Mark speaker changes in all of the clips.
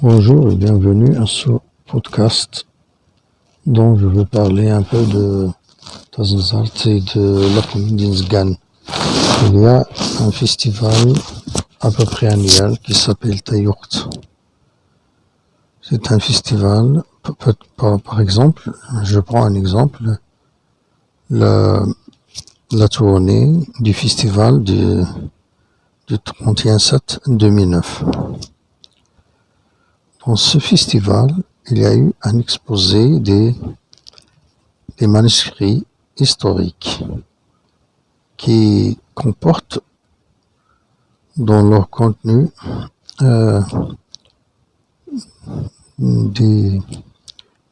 Speaker 1: Bonjour et bienvenue à ce podcast dont je veux parler un peu de Tazenzart et de la commune d'Inzgan. Il y a un festival à peu près annuel qui s'appelle Tayourt. C'est un festival, par exemple, je prends un exemple, la, la tournée du festival du 31/7/2009. Dans ce festival, il y a eu un exposé des manuscrits historiques qui comportent dans leur contenu euh, des,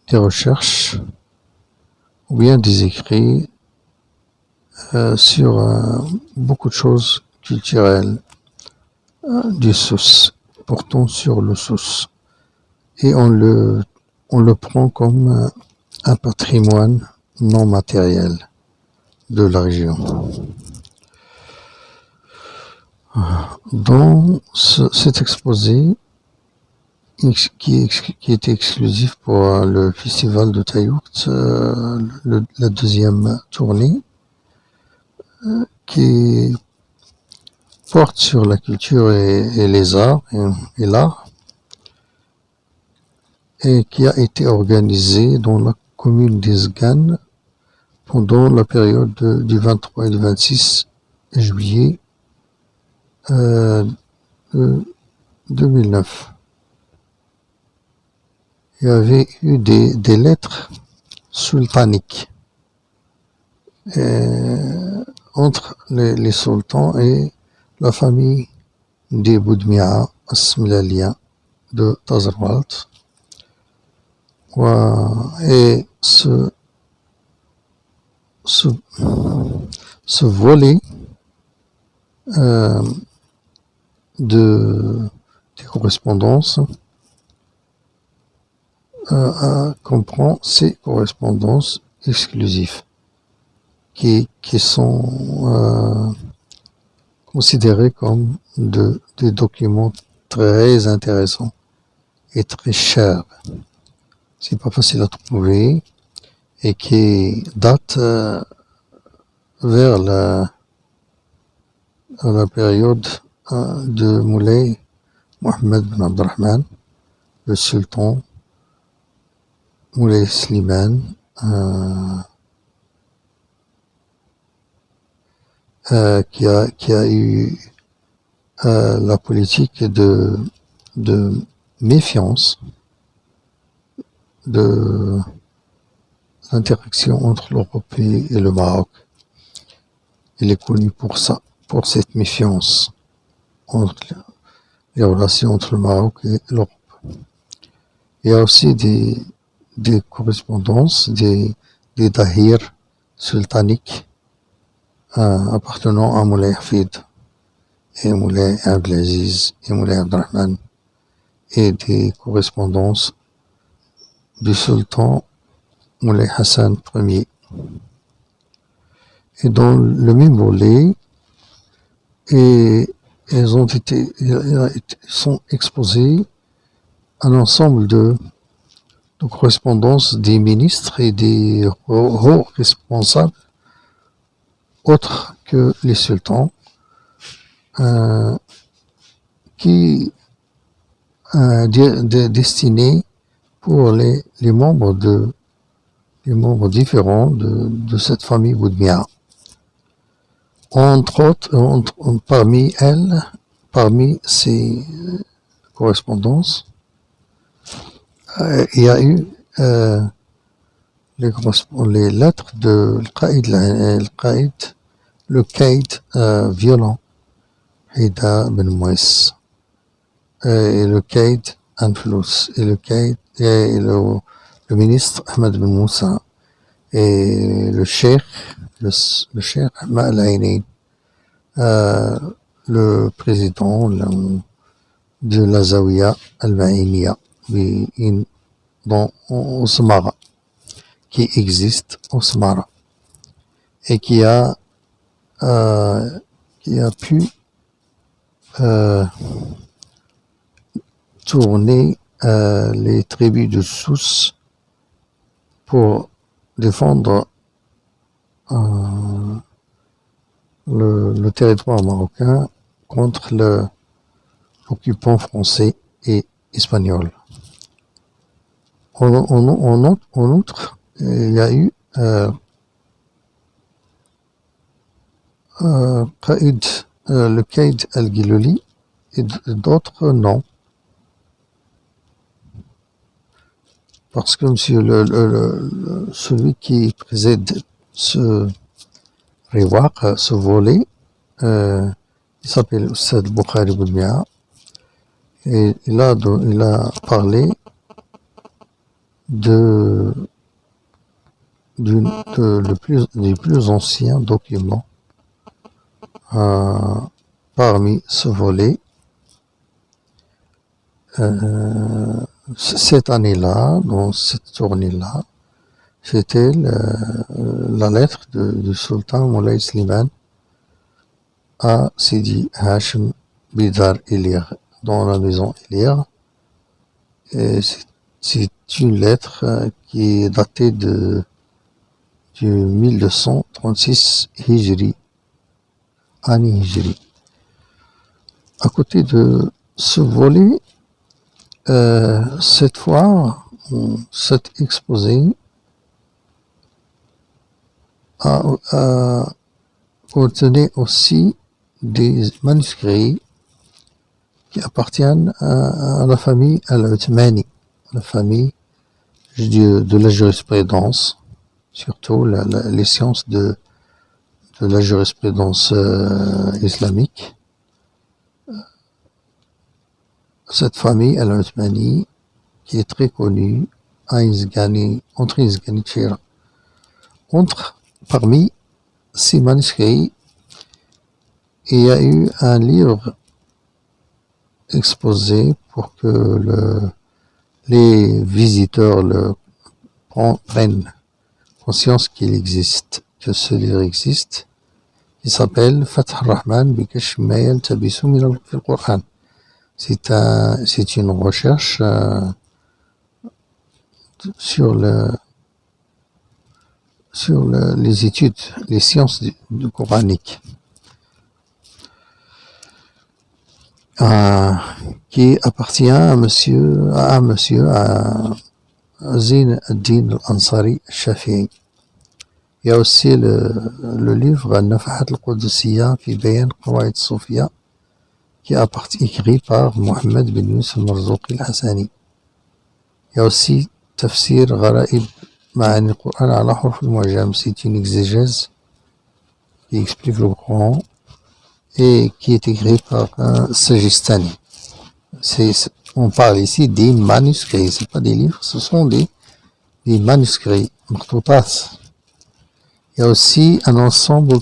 Speaker 1: des recherches ou bien des écrits sur beaucoup de choses culturelles du Souss, portant sur le Souss. Et on le prend comme un patrimoine non matériel de la région. Dans cet exposé, qui était exclusif pour le festival de Tayourt, la deuxième tournée, qui porte sur la culture et les arts et l'art, et qui a été organisé dans la commune d'Izgan pendant la période du 23 et du 26 juillet 2009. Il y avait eu des lettres sultaniques entre les sultans et la famille des Boudmia Asmlalia de Tazerwalt. Et ce volet des correspondances comprend ces correspondances exclusives qui sont considérées comme des documents très intéressants et très chers. C'est pas facile à trouver et qui datent vers la période de Moulay Mohammed bin Abdelrahman, le sultan Moulay Slimane, qui a eu la politique de méfiance de l'interaction entre l'Europe et le Maroc. Il est connu pour ça, pour cette méfiance entre les relations entre le Maroc et l'Europe. Il y a aussi des correspondances, des dahirs sultaniques appartenant à Moulay Hafid et Moulay Abdelaziz et Moulay Abdelrahman, et des correspondances du sultan Moulay Hassan Ier. Et dans le même volet, sont exposés un ensemble de correspondances des ministres et des hauts responsables autres que les sultans, qui destinés pour les membres différents de cette famille Boudmia. Entre autres, parmi ces correspondances, il y a eu les lettres de le Qaïd violent, Haïda Ben Mouès, et le Qaïd Anflous, et le ministre Ahmed Ben Moussa, et le cheikh Ahmed Al-Aïni, le président de la Zawiya Al-Ma'iniya au Samara, qui existe au Samara, et qui a pu tourner les tribus de Souss pour défendre le territoire marocain contre l'occupant français et espagnol. En outre, il y a eu le Qaïd al-Giloli et d'autres noms. Parce que celui qui préside ce riwaq, ce volet, il s'appelle Oussad Boukhari Boudmia, et il a parlé des plus anciens documents parmi ce volet. Cette année-là, dans cette journée-là, c'était la lettre du sultan Moulay Slimane à Sidi Hachem Bidar Ilir, dans la maison Ilir. Et c'est une lettre qui est datée du 1236 Hijri, année Hijri. À côté de ce volet, cette fois, cet exposé contenait aussi des manuscrits qui appartiennent à la famille al-Uthmani, la famille de la jurisprudence, surtout les sciences de la jurisprudence islamique. Cette famille al-Uthmani, qui est très connue, entre Izgani et Tchira. Parmi ces manuscrits, il y a eu un livre exposé pour que les visiteurs prennent conscience qu'il existe, que ce livre existe. Il s'appelle Fath al-Rahman bi Kashf ma yaltabisu min al-Qur'an. C'est une recherche sur les études, les sciences du coranique, qui appartient à monsieur Zin ad-Din al-Ansari al-Shafi'i. Il y a aussi le livre Al-Nafahat al-Qudusiyya fi Bayan Qawaid Soufia, qui est écrit par Mohamed bin Yusuf al-Marzouqi al-Hassani. Il y a aussi Tafsir Gharaib Ma'ani al-Qur'an ala Huruf al-Mu'jam. C'est une exégèse qui explique le Coran et qui est écrit par Sajistani. On parle ici des manuscrits, ce pas des livres, ce sont des manuscrits, martoutas. Il y a aussi un ensemble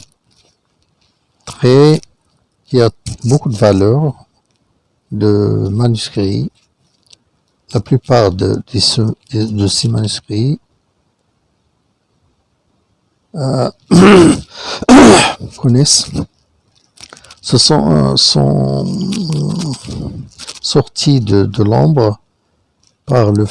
Speaker 1: qui a beaucoup de valeur de manuscrits. La plupart de ces manuscrits connaissent, sont sortis de l'ombre par le